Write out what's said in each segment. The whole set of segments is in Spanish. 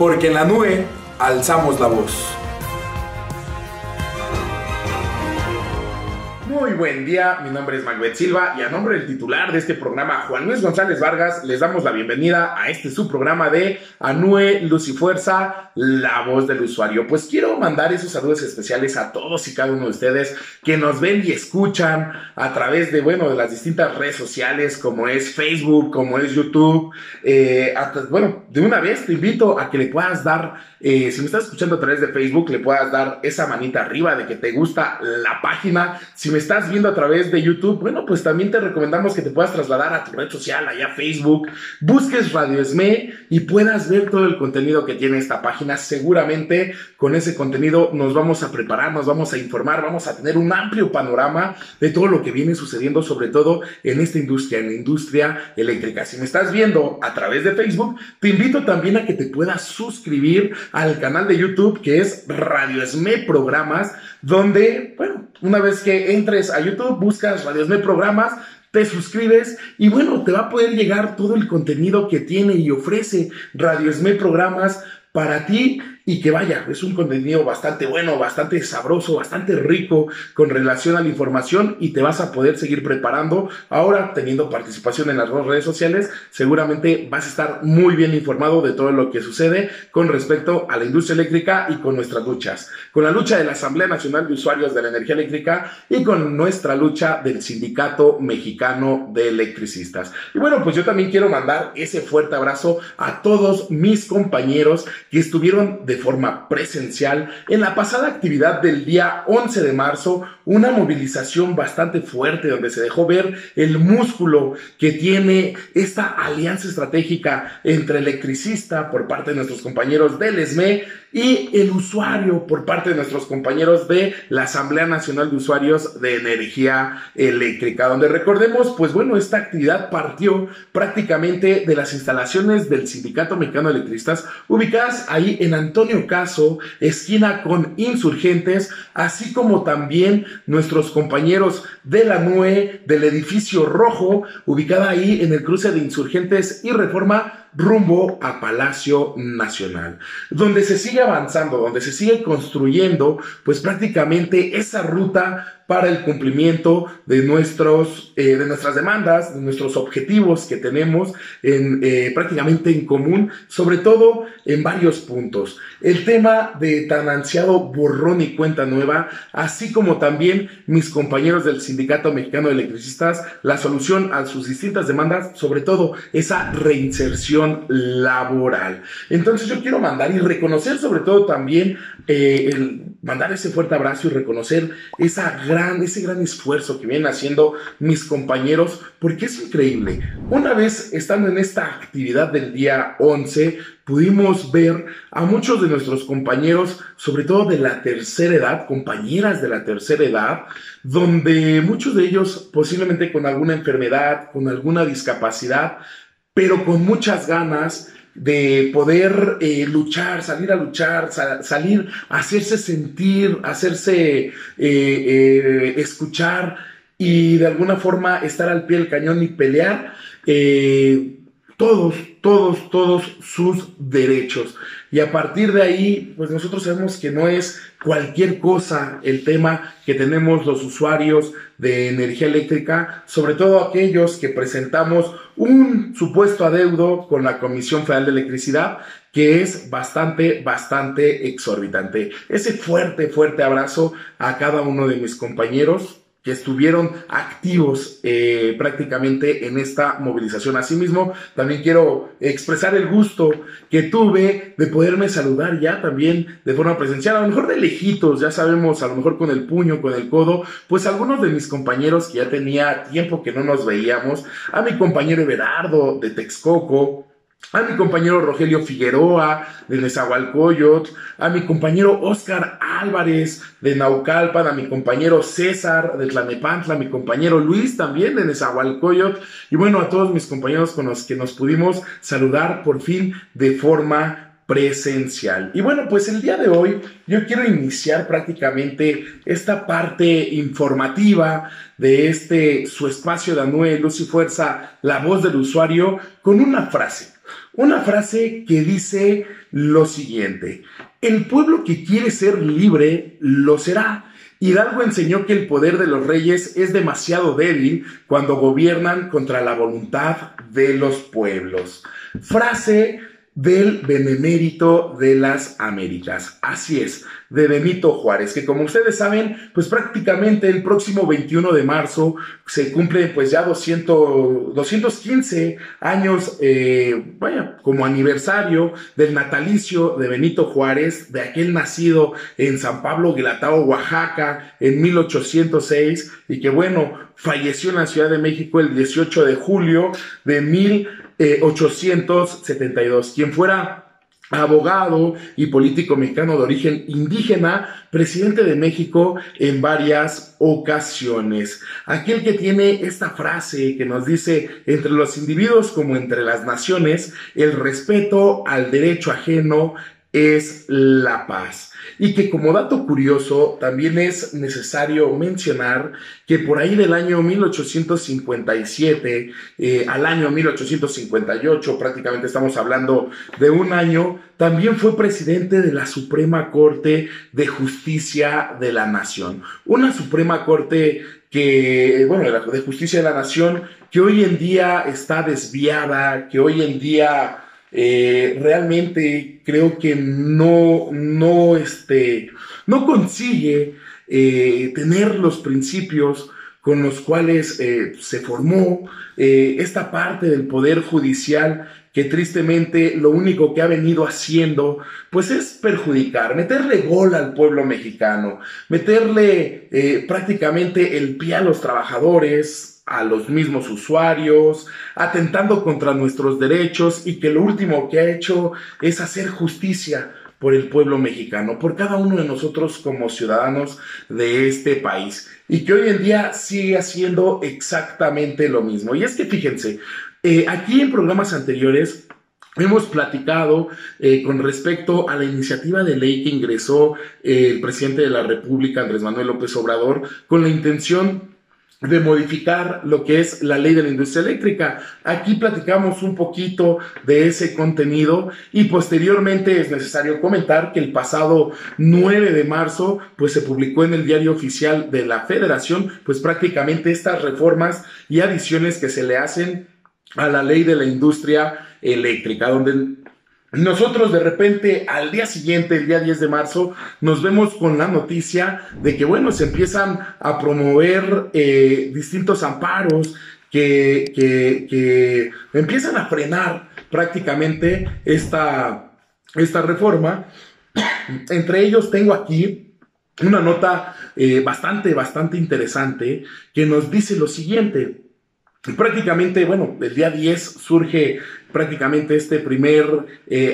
porque en la nube alzamos la voz. Muy buen día, mi nombre es Macbeth Silva y a nombre del titular de este programa, Juan Luis González Vargas, les damos la bienvenida a este subprograma de Anue Luz y Fuerza, la voz del usuario. Pues quiero mandar esos saludos especiales a todos y cada uno de ustedes que nos ven y escuchan a través de, de las distintas redes sociales como es Facebook, como es YouTube. De una vez te invito a que le puedas dar, si me estás escuchando a través de Facebook, le puedas dar esa manita arriba de que te gusta la página. Si me estás viendo a través de YouTube, pues también te recomendamos que te puedas trasladar a tu red social, allá Facebook, busques Radio ESME y puedas ver todo el contenido que tiene esta página. Seguramente con ese contenido nos vamos a preparar, nos vamos a informar, vamos a tener un amplio panorama de todo lo que viene sucediendo, sobre todo en esta industria, en la industria eléctrica. Si me estás viendo a través de Facebook, te invito también a que te puedas suscribir al canal de YouTube que es Radio ESME Programas, donde, una vez que entres a YouTube, buscas Radio ESME Programas, te suscribes y te va a poder llegar todo el contenido que tiene y ofrece Radio ESME Programas para ti, y que es un contenido bastante bueno, bastante sabroso, bastante rico con relación a la información, y te vas a poder seguir preparando. Ahora, teniendo participación en las dos redes sociales, seguramente vas a estar muy bien informado de todo lo que sucede con respecto a la industria eléctrica y con nuestras luchas, con la lucha de la Asamblea Nacional de Usuarios de la Energía Eléctrica y con nuestra lucha del Sindicato Mexicano de Electricistas. Y pues yo también quiero mandar ese fuerte abrazo a todos mis compañeros que estuvieron de forma presencial en la pasada actividad del día 11 de marzo, una movilización bastante fuerte donde se dejó ver el músculo que tiene esta alianza estratégica entre electricista por parte de nuestros compañeros del ESME y el usuario por parte de nuestros compañeros de la Asamblea Nacional de Usuarios de Energía Eléctrica, donde recordemos, esta actividad partió prácticamente de las instalaciones del Sindicato Mexicano de Electricistas, ubicadas ahí en Antonio Caso, esquina con Insurgentes, así como también nuestros compañeros de la NUE del edificio rojo, ubicada ahí en el cruce de Insurgentes y Reforma, rumbo a Palacio Nacional, donde se sigue avanzando, donde se sigue construyendo prácticamente esa ruta para el cumplimiento de nuestras demandas, de nuestros objetivos que tenemos prácticamente en común, sobre todo en varios puntos. El tema de tan ansiado borrón y cuenta nueva, así como también mis compañeros del Sindicato Mexicano de Electricistas, la solución a sus distintas demandas, sobre todo esa reinserción laboral. Entonces yo quiero mandar y reconocer sobre todo también mandar ese fuerte abrazo y reconocer ese gran esfuerzo que vienen haciendo mis compañeros, porque es increíble. Una vez estando en esta actividad del día 11, pudimos ver a muchos de nuestros compañeros, sobre todo de la tercera edad, compañeras de la tercera edad, donde muchos de ellos posiblemente con alguna enfermedad, con alguna discapacidad, pero con muchas ganas de poder luchar, salir a luchar, salir a hacerse sentir, hacerse escuchar y de alguna forma estar al pie del cañón y pelear todos sus derechos. Y a partir de ahí, nosotros sabemos que no es cualquier cosa el tema que tenemos los usuarios de energía eléctrica, sobre todo aquellos que presentamos un supuesto adeudo con la Comisión Federal de Electricidad, que es bastante exorbitante. Ese fuerte abrazo a cada uno de mis compañeros que estuvieron activos prácticamente en esta movilización. Asimismo, también quiero expresar el gusto que tuve de poderme saludar ya también de forma presencial, a lo mejor de lejitos, ya sabemos, a lo mejor con el puño, con el codo, algunos de mis compañeros que ya tenía tiempo que no nos veíamos, a mi compañero Everardo de Texcoco, a mi compañero Rogelio Figueroa de Nezahualcóyotl, a mi compañero Óscar Álvarez de Naucalpan, a mi compañero César de Tlalnepantla, a mi compañero Luis también de Nezahualcóyotl, y a todos mis compañeros con los que nos pudimos saludar por fin de forma presencial. Y el día de hoy yo quiero iniciar prácticamente esta parte informativa de su espacio de Anue Luz y Fuerza, la voz del usuario, con una frase. Una frase que dice lo siguiente: el pueblo que quiere ser libre lo será. Hidalgo enseñó que el poder de los reyes es demasiado débil cuando gobiernan contra la voluntad de los pueblos. Frase del Benemérito de las Américas. Así es, de Benito Juárez, que como ustedes saben, pues prácticamente el próximo 21 de marzo se cumplen pues ya 215 años, como aniversario del natalicio de Benito Juárez, de aquel nacido en San Pablo Guelatao, Oaxaca, en 1806, y que falleció en la Ciudad de México el 18 de julio de 1872, quien fuera abogado y político mexicano de origen indígena, presidente de México en varias ocasiones. Aquel que tiene esta frase que nos dice: entre los individuos como entre las naciones, el respeto al derecho ajeno es la paz. Y que como dato curioso también es necesario mencionar que por ahí del año 1857 al año 1858, prácticamente estamos hablando de un año, también fue presidente de la Suprema Corte de Justicia de la Nación. Una Suprema Corte de Justicia de la Nación que hoy en día está desviada, que hoy en día realmente creo que no consigue tener los principios con los cuales se formó esta parte del Poder Judicial, que tristemente lo único que ha venido haciendo pues es perjudicar, meterle gol al pueblo mexicano, meterle prácticamente el pie a los trabajadores, a los mismos usuarios, atentando contra nuestros derechos, y que lo último que ha hecho es hacer justicia por el pueblo mexicano, por cada uno de nosotros como ciudadanos de este país, y que hoy en día sigue haciendo exactamente lo mismo. Y es que fíjense, aquí en programas anteriores hemos platicado con respecto a la iniciativa de ley que ingresó el presidente de la República, Andrés Manuel López Obrador, con la intención de modificar lo que es la ley de la industria eléctrica. Aquí platicamos un poquito de ese contenido, y posteriormente es necesario comentar que el pasado 9 de marzo pues se publicó en el Diario Oficial de la Federación pues prácticamente estas reformas y adiciones que se le hacen a la ley de la industria eléctrica, donde nosotros de repente al día siguiente, el día 10 de marzo, nos vemos con la noticia de que se empiezan a promover distintos amparos que empiezan a frenar prácticamente esta reforma. Entre ellos tengo aquí una nota bastante interesante que nos dice lo siguiente. Prácticamente, el día 10 surge prácticamente este primer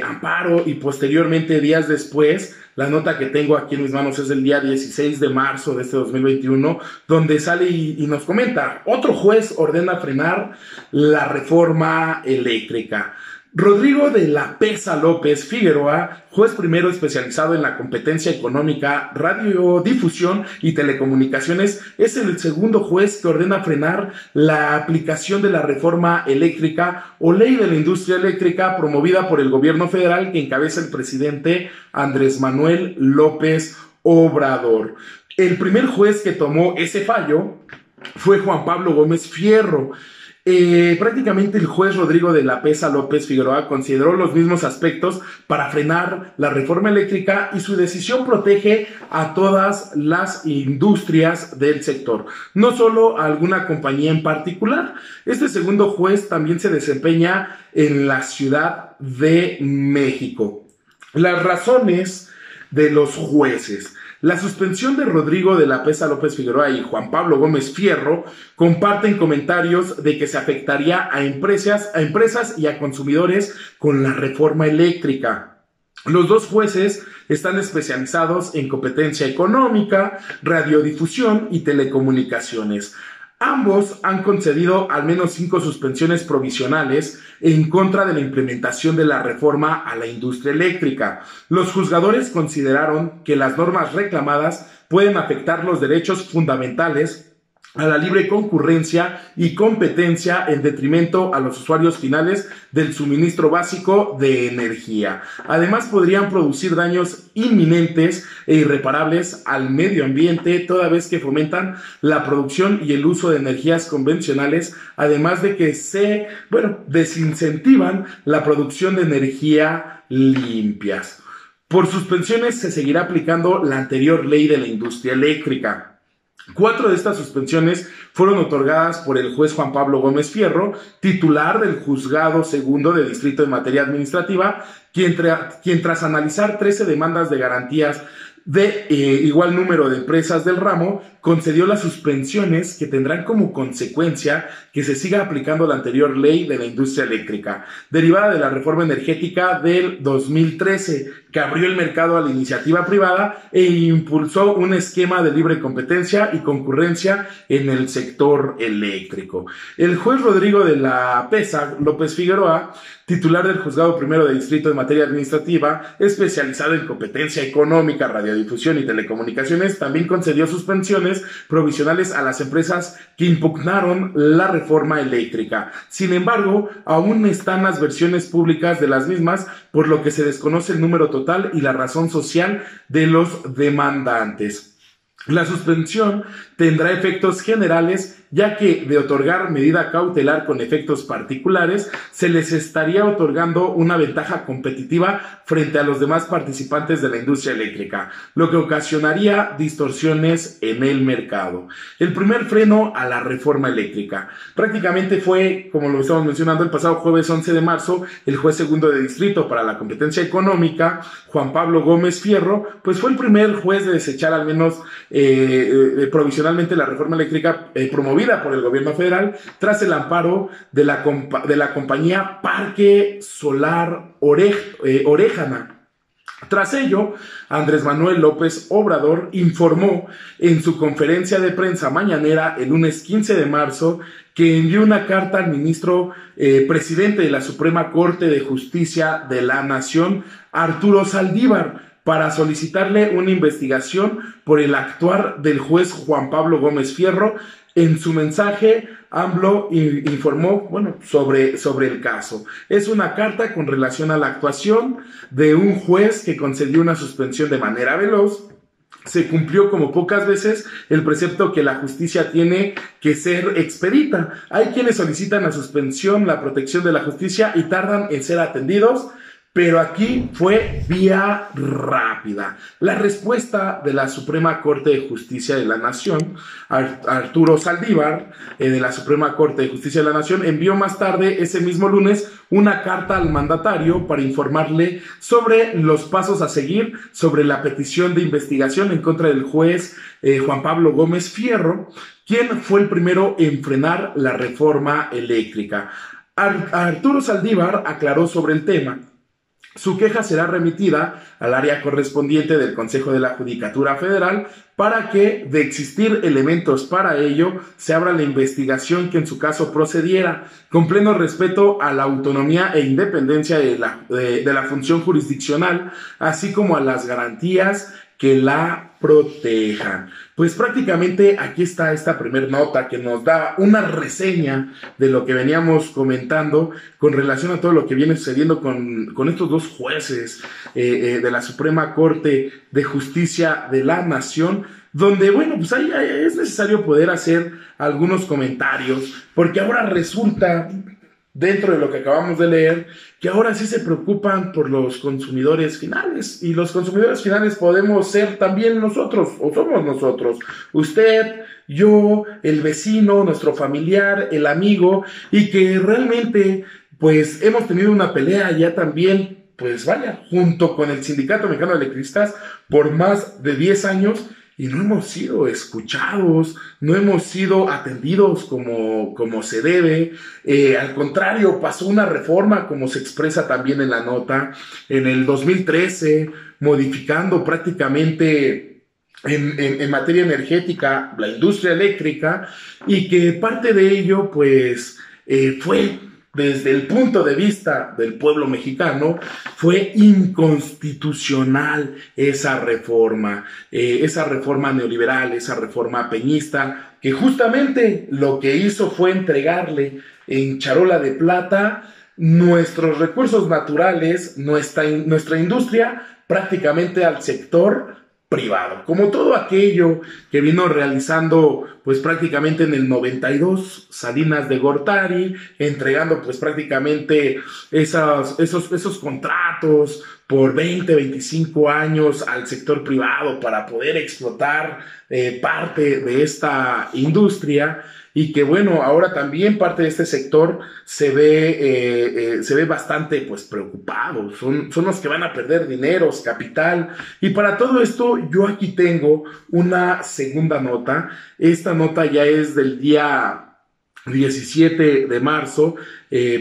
amparo, y posteriormente, días después, la nota que tengo aquí en mis manos es del día 16 de marzo de este 2021, donde sale y nos comenta: otro juez ordena frenar la reforma eléctrica. Rodrigo de la Pesa López Figueroa, juez primero especializado en la competencia económica, radiodifusión y telecomunicaciones, es el segundo juez que ordena frenar la aplicación de la reforma eléctrica o ley de la industria eléctrica promovida por el gobierno federal que encabeza el presidente Andrés Manuel López Obrador. El primer juez que tomó ese fallo fue Juan Pablo Gómez Fierro. Prácticamente el juez Rodrigo de la Pesa López Figueroa consideró los mismos aspectos para frenar la reforma eléctrica, y su decisión protege a todas las industrias del sector, no solo a alguna compañía en particular. Este segundo juez también se desempeña en la Ciudad de México. Las razones de los jueces. La suspensión de Rodrigo de la Pesa López Figueroa y Juan Pablo Gómez Fierro comparten comentarios de que se afectaría a empresas y a consumidores con la reforma eléctrica. Los dos jueces están especializados en competencia económica, radiodifusión y telecomunicaciones. Ambos han concedido al menos 5 suspensiones provisionales en contra de la implementación de la reforma a la industria eléctrica. Los juzgadores consideraron que las normas reclamadas pueden afectar los derechos fundamentales a la libre concurrencia y competencia en detrimento a los usuarios finales del suministro básico de energía. Además, podrían producir daños inminentes e irreparables al medio ambiente, toda vez que fomentan la producción y el uso de energías convencionales, además de que desincentivan la producción de energía limpias. Por suspensiones se seguirá aplicando la anterior ley de la industria eléctrica. 4 de estas suspensiones fueron otorgadas por el juez Juan Pablo Gómez Fierro, titular del Juzgado Segundo de Distrito en Materia Administrativa, quien tras analizar 13 demandas de garantías de igual número de empresas del ramo, concedió las suspensiones que tendrán como consecuencia que se siga aplicando la anterior ley de la industria eléctrica, derivada de la reforma energética del 2013, que abrió el mercado a la iniciativa privada e impulsó un esquema de libre competencia y concurrencia en el sector eléctrico. El juez Rodrigo de la Pesa López Figueroa, titular del Juzgado Primero de Distrito en Materia Administrativa, especializado en competencia económica, radiodifusión y telecomunicaciones, también concedió suspensiones provisionales a las empresas que impugnaron la reforma eléctrica. Sin embargo, aún están las versiones públicas de las mismas, por lo que se desconoce el número total y la razón social de los demandantes. La suspensión tendrá efectos generales, ya que de otorgar medida cautelar con efectos particulares, se les estaría otorgando una ventaja competitiva frente a los demás participantes de la industria eléctrica, lo que ocasionaría distorsiones en el mercado. El primer freno a la reforma eléctrica. Prácticamente fue, como lo estamos mencionando, el pasado jueves 11 de marzo, el juez segundo de distrito para la competencia económica, Juan Pablo Gómez Fierro, pues fue el primer juez de desechar al menos provisionalmente la reforma eléctrica promovida por el gobierno federal tras el amparo de la compañía Parque Solar Orejana. Tras ello, Andrés Manuel López Obrador informó en su conferencia de prensa mañanera el lunes 15 de marzo que envió una carta al ministro presidente de la Suprema Corte de Justicia de la Nación, Arturo Saldívar, para solicitarle una investigación por el actuar del juez Juan Pablo Gómez Fierro. En su mensaje, AMLO informó sobre el caso. Es una carta con relación a la actuación de un juez que concedió una suspensión de manera veloz. Se cumplió como pocas veces el precepto que la justicia tiene que ser expedita. Hay quienes solicitan la suspensión, la protección de la justicia y tardan en ser atendidos, pero aquí fue vía rápida. La respuesta de la Suprema Corte de Justicia de la Nación, Arturo Saldívar, de la Suprema Corte de Justicia de la Nación, envió más tarde, ese mismo lunes, una carta al mandatario para informarle sobre los pasos a seguir sobre la petición de investigación en contra del juez Juan Pablo Gómez Fierro, quien fue el primero en frenar la reforma eléctrica. Arturo Saldívar aclaró sobre el tema. Su queja será remitida al área correspondiente del Consejo de la Judicatura Federal para que, de existir elementos para ello, se abra la investigación que en su caso procediera, con pleno respeto a la autonomía e independencia de la función jurisdiccional, así como a las garantías que la protejan. Pues prácticamente aquí está esta primer nota que nos da una reseña de lo que veníamos comentando con relación a todo lo que viene sucediendo con estos dos jueces de la Suprema Corte de Justicia de la Nación, donde, pues ahí es necesario poder hacer algunos comentarios, porque ahora resulta, dentro de lo que acabamos de leer, que ahora sí se preocupan por los consumidores finales, y los consumidores finales podemos ser también nosotros, o somos nosotros, usted, yo, el vecino, nuestro familiar, el amigo, y que realmente pues hemos tenido una pelea ya también, junto con el Sindicato Mexicano de Electricistas por más de 10 años, y no hemos sido escuchados, no hemos sido atendidos como se debe. Al contrario, pasó una reforma, como se expresa también en la nota, en el 2013, modificando prácticamente en materia energética la industria eléctrica, y que parte de ello fue desde el punto de vista del pueblo mexicano, fue inconstitucional esa reforma neoliberal, esa reforma peñista, que justamente lo que hizo fue entregarle en charola de plata nuestros recursos naturales, nuestra industria, prácticamente al sector privado, como todo aquello que vino realizando pues prácticamente en el 92 Salinas de Gortari, entregando pues prácticamente esos contratos por 20, 25 años al sector privado para poder explotar parte de esta industria. Y que bueno, ahora también parte de este sector se ve bastante pues preocupado. Son los que van a perder dineros, capital. Y para todo esto yo aquí tengo una segunda nota. Esta nota ya es del día 17 de marzo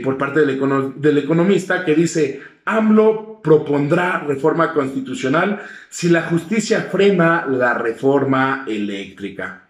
por parte del Economista, que dice: AMLO propondrá reforma constitucional si la justicia frena la reforma eléctrica.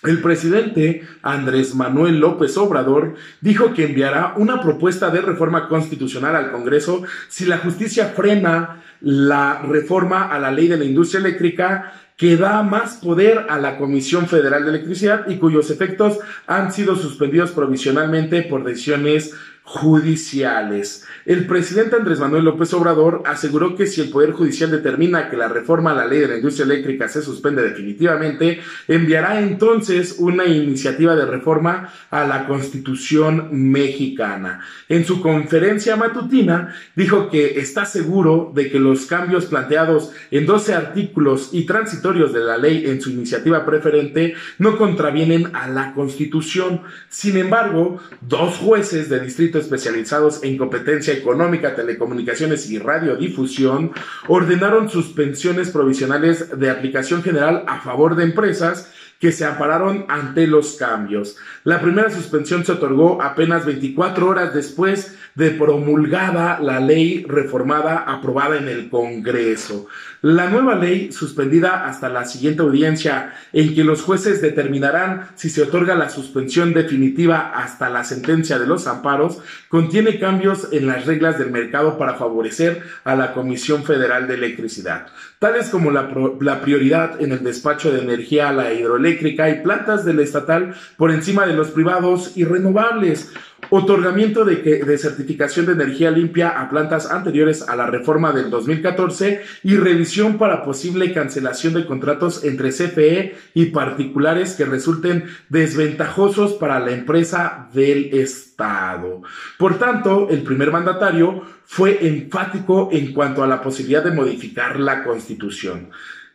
El presidente Andrés Manuel López Obrador dijo que enviará una propuesta de reforma constitucional al Congreso si la justicia frena la reforma a la ley de la industria eléctrica, que da más poder a la Comisión Federal de Electricidad y cuyos efectos han sido suspendidos provisionalmente por decisiones judiciales. El presidente Andrés Manuel López Obrador aseguró que si el Poder Judicial determina que la reforma a la ley de la industria eléctrica se suspende definitivamente, enviará entonces una iniciativa de reforma a la Constitución mexicana. En su conferencia matutina dijo que está seguro de que los cambios planteados en 12 artículos y transitorios de la ley en su iniciativa preferente no contravienen a la Constitución. Sin embargo, 2 jueces de distrito especializados en competencia económica, telecomunicaciones y radiodifusión ordenaron suspensiones provisionales de aplicación general a favor de empresas que se ampararon ante los cambios. La primera suspensión se otorgó apenas 24 horas después de promulgada la ley reformada aprobada en el Congreso. La nueva ley, suspendida hasta la siguiente audiencia, en que los jueces determinarán si se otorga la suspensión definitiva hasta la sentencia de los amparos, contiene cambios en las reglas del mercado para favorecer a la Comisión Federal de Electricidad, tales como la prioridad en el despacho de energía a la hidroeléctrica y plantas del estatal por encima de los privados y renovables, otorgamiento de certificación de energía limpia a plantas anteriores a la reforma del 2014 y revisión para posible cancelación de contratos entre CFE y particulares que resulten desventajosos para la empresa del Estado. Por tanto, el primer mandatario fue enfático en cuanto a la posibilidad de modificar la Constitución.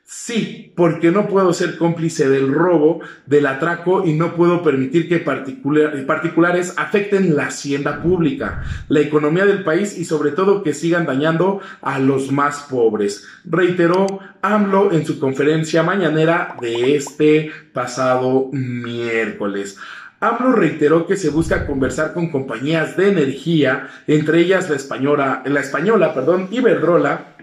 Sí, porque no puedo ser cómplice del robo, del atraco, y no puedo permitir que particulares afecten la hacienda pública, la economía del país y sobre todo que sigan dañando a los más pobres, reiteró AMLO en su conferencia mañanera de este pasado miércoles. AMLO reiteró que se busca conversar con compañías de energía, entre ellas la española, Iberdrola,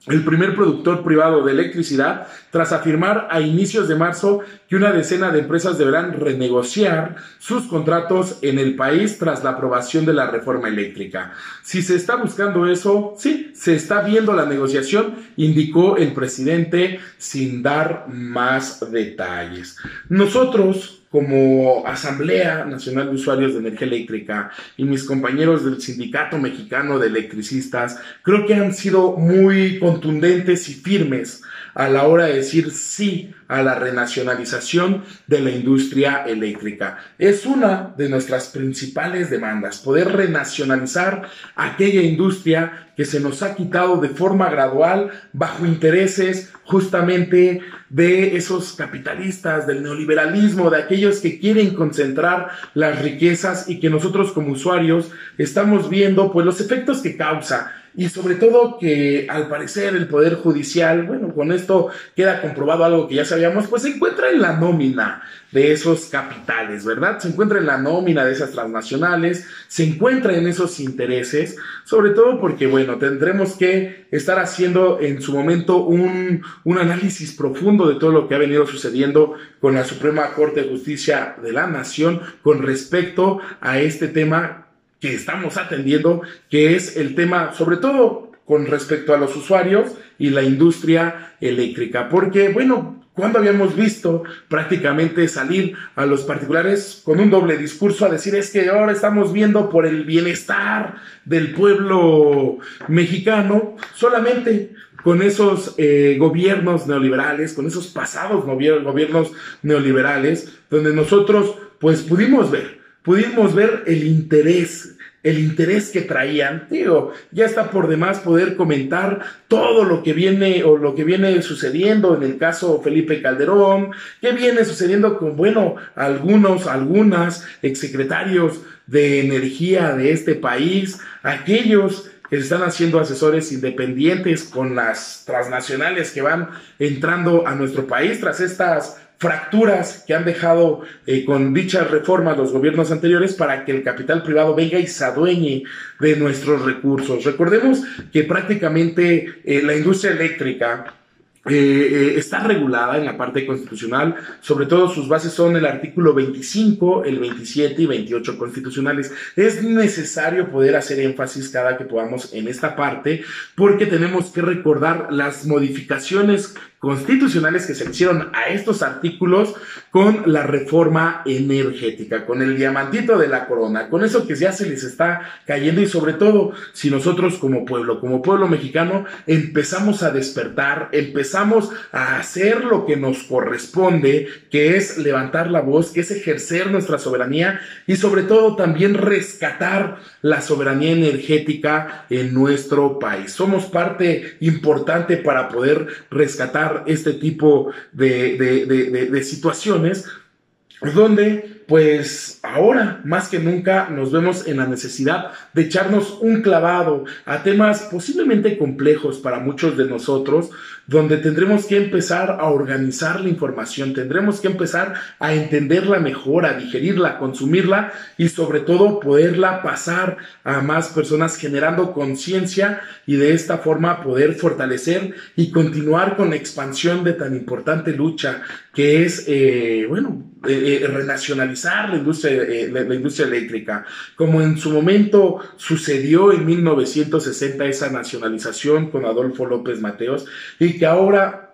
el primer productor privado de electricidad, tras afirmar a inicios de marzo que una decena de empresas deberán renegociar sus contratos en el país tras la aprobación de la reforma eléctrica. Si se está buscando eso, sí, se está viendo la negociación, indicó el presidente sin dar más detalles. Nosotros, como Asamblea Nacional de Usuarios de Energía Eléctrica y mis compañeros del Sindicato Mexicano de Electricistas, creo que han sido muy contundentes y firmes a la hora de decir sí a la renacionalización de la industria eléctrica. Es una de nuestras principales demandas, poder renacionalizar aquella industria que se nos ha quitado de forma gradual bajo intereses justamente de esos capitalistas, del neoliberalismo, de aquellos que quieren concentrar las riquezas y que nosotros como usuarios estamos viendo pues los efectos que causa. Y sobre todo que al parecer el Poder Judicial, bueno, con esto queda comprobado algo que ya sabíamos, pues se encuentra en la nómina de esos capitales, ¿verdad? Se encuentra en la nómina de esas transnacionales, se encuentra en esos intereses, sobre todo porque, bueno, tendremos que estar haciendo en su momento un análisis profundo de todo lo que ha venido sucediendo con la Suprema Corte de Justicia de la Nación con respecto a este tema que estamos atendiendo, que es el tema, sobre todo con respecto a los usuarios y la industria eléctrica. Porque, bueno, ¿cuándo habíamos visto prácticamente salir a los particulares con un doble discurso a decir es que ahora estamos viendo por el bienestar del pueblo mexicano solamente con esos gobiernos neoliberales, con esos pasados gobiernos neoliberales, donde nosotros pues pudimos ver el interés que traían? Digo, ya está por demás poder comentar todo lo que viene o lo que viene sucediendo en el caso Felipe Calderón, que viene sucediendo con, bueno, algunas exsecretarios de energía de este país, aquellos que se están haciendo asesores independientes con las transnacionales que van entrando a nuestro país tras estas fracturas que han dejado con dichas reformas los gobiernos anteriores para que el capital privado venga y se adueñe de nuestros recursos. Recordemos que prácticamente la industria eléctrica está regulada en la parte constitucional, sobre todo sus bases son el artículo 25, el 27 y 28 constitucionales. Es necesario poder hacer énfasis cada que podamos en esta parte, porque tenemos que recordar las modificaciones constitucionales que se hicieron a estos artículos con la reforma energética, con el diamantito de la corona, con eso que ya se les está cayendo, y sobre todo si nosotros como pueblo mexicano empezamos a despertar, empezamos a hacer lo que nos corresponde, que es levantar la voz, que es ejercer nuestra soberanía y sobre todo también rescatar la soberanía energética en nuestro país. Somos parte importante para poder rescatar este tipo de situaciones donde pues ahora más que nunca nos vemos en la necesidad de echarnos un clavado a temas posiblemente complejos para muchos de nosotros, donde tendremos que empezar a organizar la información, tendremos que empezar a entenderla mejor, a digerirla, a consumirla y sobre todo poderla pasar a más personas, generando conciencia y de esta forma poder fortalecer y continuar con la expansión de tan importante lucha que es, renacionalizar la industria eléctrica, como en su momento sucedió en 1960 esa nacionalización con Adolfo López Mateos, y que ahora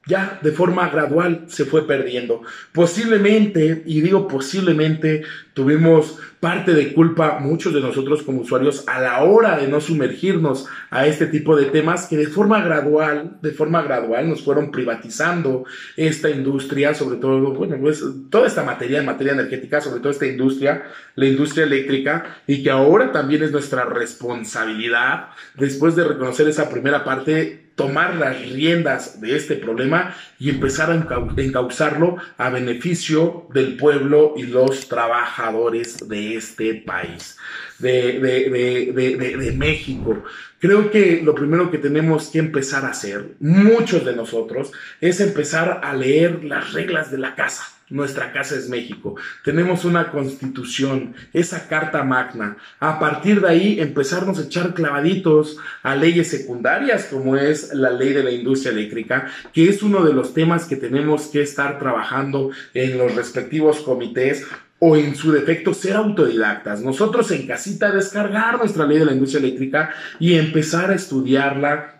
ya de forma gradual se fue perdiendo. Posiblemente, y digo posiblemente, tuvimos parte de culpa muchos de nosotros como usuarios a la hora de no sumergirnos a este tipo de temas que de forma gradual nos fueron privatizando esta industria, sobre todo, bueno, pues toda esta materia energética, sobre todo esta industria, la industria eléctrica, y que ahora también es nuestra responsabilidad, después de reconocer esa primera parte, tomar las riendas de este problema y empezar a encauzarlo a beneficio del pueblo y los trabajadores de este país, de México. Creo que lo primero que tenemos que empezar a hacer, muchos de nosotros, es empezar a leer las reglas de la casa. Nuestra casa es México. Tenemos una constitución, esa carta magna. A partir de ahí empezarnos a echar clavaditos a leyes secundarias como es la ley de la industria eléctrica, que es uno de los temas que tenemos que estar trabajando en los respectivos comités, o en su defecto ser autodidactas. Nosotros en casita descargar nuestra ley de la industria eléctrica y empezar a estudiarla.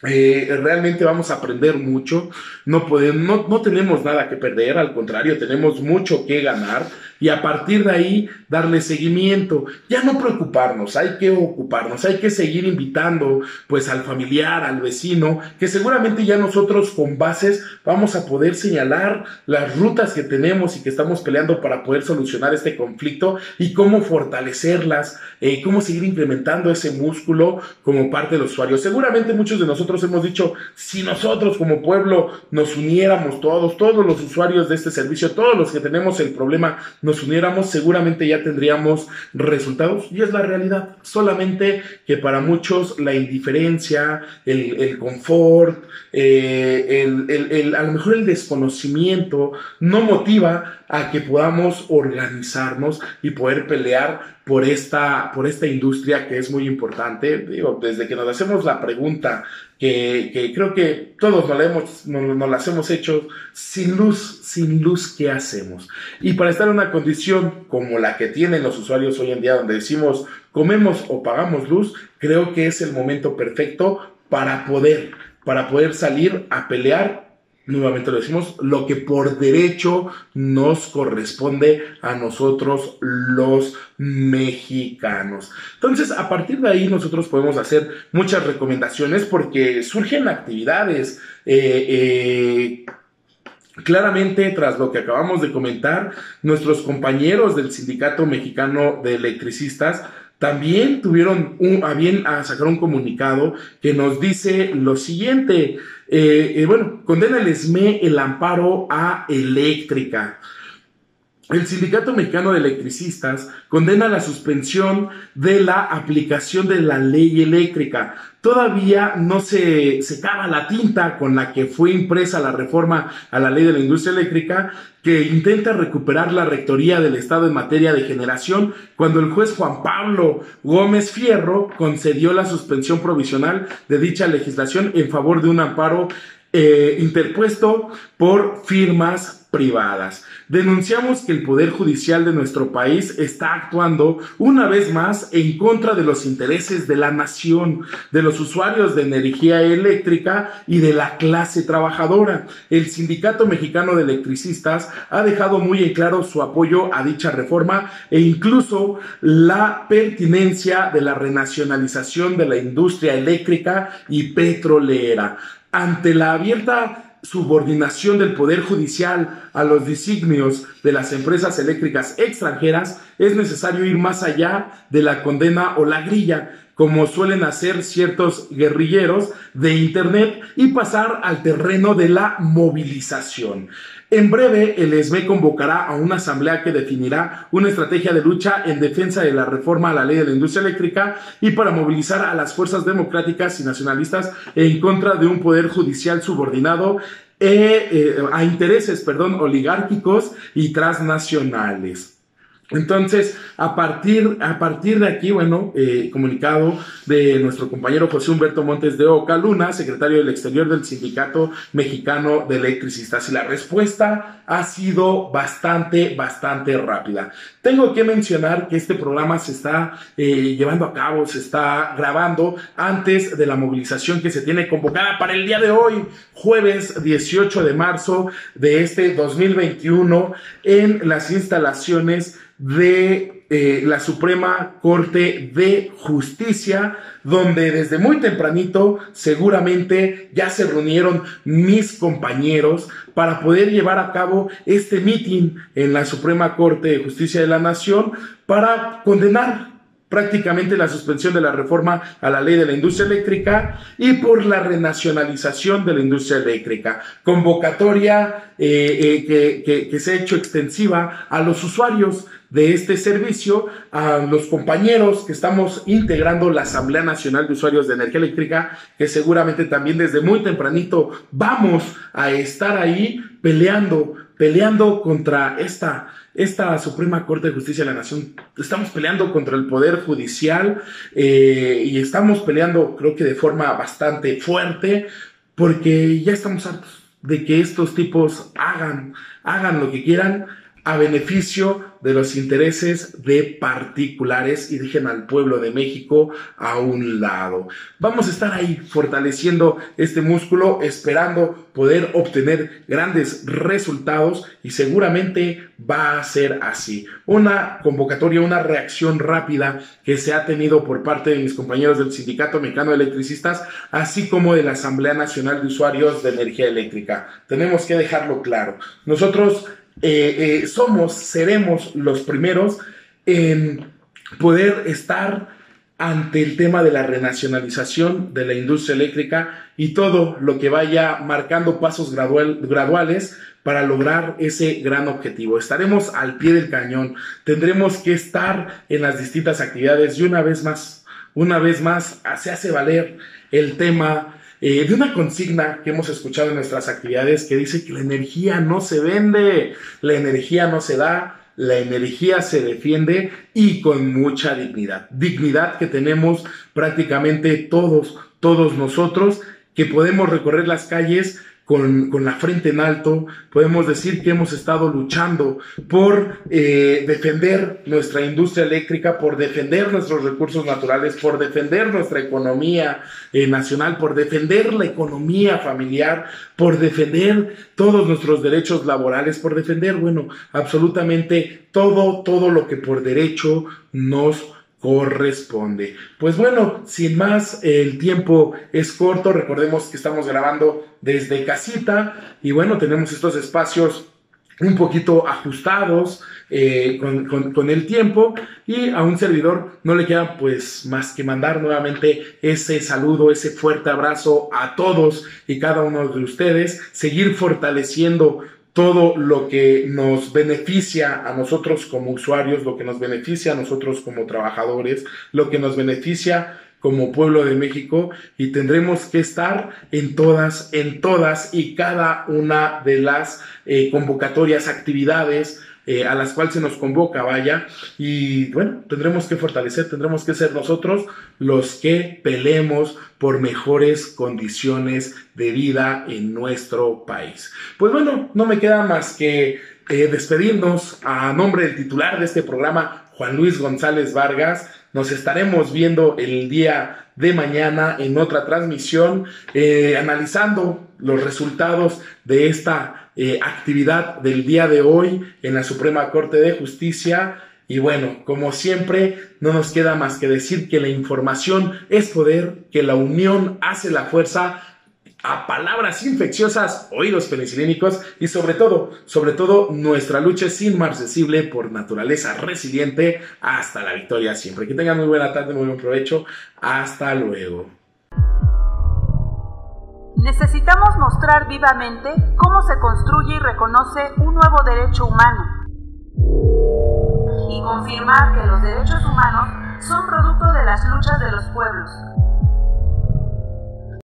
Realmente vamos a aprender mucho, no tenemos nada que perder, al contrario, tenemos mucho que ganar, y a partir de ahí darle seguimiento, ya no preocuparnos, hay que ocuparnos, hay que seguir invitando pues al familiar, al vecino, que seguramente ya nosotros con bases vamos a poder señalar las rutas que tenemos y que estamos peleando para poder solucionar este conflicto y cómo fortalecerlas, cómo seguir incrementando ese músculo como parte del usuario. Seguramente muchos de nosotros hemos dicho, si nosotros como pueblo nos uniéramos todos los usuarios de este servicio, todos los que tenemos el problema, nos uniéramos, seguramente ya tendríamos resultados, y es la realidad, solamente que para muchos la indiferencia, el confort, a lo mejor el desconocimiento no motiva a que podamos organizarnos y poder pelear por esta industria que es muy importante. Digo, desde que nos hacemos la pregunta, que creo que todos nos las hemos hecho, sin luz, ¿qué hacemos? Y para estar en una condición como la que tienen los usuarios hoy en día, donde decimos, comemos o pagamos luz, creo que es el momento perfecto para poder salir a pelear, nuevamente lo decimos, lo que por derecho nos corresponde a nosotros los mexicanos. Entonces, a partir de ahí nosotros podemos hacer muchas recomendaciones porque surgen actividades. Claramente, tras lo que acabamos de comentar, nuestros compañeros del Sindicato Mexicano de Electricistas también tuvieron a bien a sacar un comunicado que nos dice lo siguiente. Condena el SME el amparo a Eléctrica. El Sindicato Mexicano de Electricistas condena la suspensión de la aplicación de la ley eléctrica. Todavía no se secaba la tinta con la que fue impresa la reforma a la ley de la industria eléctrica, que intenta recuperar la rectoría del Estado en materia de generación, cuando el juez Juan Pablo Gómez Fierro concedió la suspensión provisional de dicha legislación en favor de un amparo interpuesto por firmas privadas. Denunciamos que el Poder Judicial de nuestro país está actuando una vez más en contra de los intereses de la nación, de los usuarios de energía eléctrica y de la clase trabajadora. El Sindicato Mexicano de Electricistas ha dejado muy en claro su apoyo a dicha reforma e incluso la pertinencia de la renacionalización de la industria eléctrica y petrolera. Ante la abierta subordinación del Poder Judicial a los designios de las empresas eléctricas extranjeras, es necesario ir más allá de la condena o la grilla, como suelen hacer ciertos guerrilleros de Internet, y pasar al terreno de la movilización. En breve, el SME convocará a una asamblea que definirá una estrategia de lucha en defensa de la reforma a la ley de la industria eléctrica y para movilizar a las fuerzas democráticas y nacionalistas en contra de un poder judicial subordinado a intereses, oligárquicos y transnacionales. Entonces, a partir de aquí, comunicado de nuestro compañero José Humberto Montes de Oca Luna, secretario del Exterior del Sindicato Mexicano de Electricistas. Y la respuesta ha sido bastante rápida. Tengo que mencionar que este programa se está llevando a cabo, se está grabando antes de la movilización que se tiene convocada para el día de hoy, jueves 18 de marzo de este 2021, en las instalaciones de la Suprema Corte de Justicia, donde desde muy tempranito seguramente ya se reunieron mis compañeros para poder llevar a cabo este mitin en la Suprema Corte de Justicia de la Nación para condenar prácticamente la suspensión de la reforma a la ley de la industria eléctrica y por la renacionalización de la industria eléctrica. Convocatoria que se ha hecho extensiva a los usuarios de este servicio, a los compañeros que estamos integrando la Asamblea Nacional de Usuarios de Energía Eléctrica, que seguramente también desde muy tempranito vamos a estar ahí peleando contra esta Suprema Corte de Justicia de la Nación. Estamos peleando contra el Poder Judicial y estamos peleando, creo que de forma bastante fuerte, porque ya estamos hartos de que estos tipos hagan lo que quieran a beneficio de los intereses de particulares y dejen al pueblo de México a un lado. Vamos a estar ahí fortaleciendo este músculo, esperando poder obtener grandes resultados, y seguramente va a ser así. Una convocatoria, una reacción rápida que se ha tenido por parte de mis compañeros del Sindicato Mexicano de Electricistas, así como de la Asamblea Nacional de Usuarios de Energía Eléctrica. Tenemos que dejarlo claro. Nosotros seremos los primeros en poder estar ante el tema de la renacionalización de la industria eléctrica y todo lo que vaya marcando pasos graduales para lograr ese gran objetivo. Estaremos al pie del cañón, tendremos que estar en las distintas actividades y una vez más se hace valer el tema de una consigna que hemos escuchado en nuestras actividades que dice que la energía no se vende, la energía no se da, la energía se defiende y con mucha dignidad. Dignidad que tenemos prácticamente todos nosotros, que podemos recorrer las calles con la frente en alto. Podemos decir que hemos estado luchando por defender nuestra industria eléctrica, por defender nuestros recursos naturales, por defender nuestra economía nacional, por defender la economía familiar, por defender todos nuestros derechos laborales, por defender, absolutamente todo lo que por derecho nos corresponde. Pues bueno, sin más, el tiempo es corto. Recordemos que estamos grabando desde casita y tenemos estos espacios un poquito ajustados con el tiempo, y a un servidor no le queda pues más que mandar nuevamente ese saludo, ese fuerte abrazo a todos y cada uno de ustedes, seguir fortaleciendo todo lo que nos beneficia a nosotros como usuarios, lo que nos beneficia a nosotros como trabajadores, lo que nos beneficia como pueblo de México, y tendremos que estar en todas y cada una de las convocatorias, actividades a las cuales se nos convoca, y tendremos que fortalecer, tendremos que ser nosotros los que peleemos por mejores condiciones de vida en nuestro país. Pues no me queda más que despedirnos a nombre del titular de este programa, Juan Luis González Vargas. Nos estaremos viendo el día de mañana en otra transmisión, analizando los resultados de esta actividad del día de hoy en la Suprema Corte de Justicia. Y como siempre, no nos queda más que decir que la información es poder, que la unión hace la fuerza. A palabras infecciosas, oídos penicilínicos, y sobre todo, nuestra lucha es inmarcesible, por naturaleza resiliente, hasta la victoria siempre. Que tengan muy buena tarde, muy buen provecho. Hasta luego. Necesitamos mostrar vivamente cómo se construye y reconoce un nuevo derecho humano, y confirmar que los derechos humanos son producto de las luchas de los pueblos.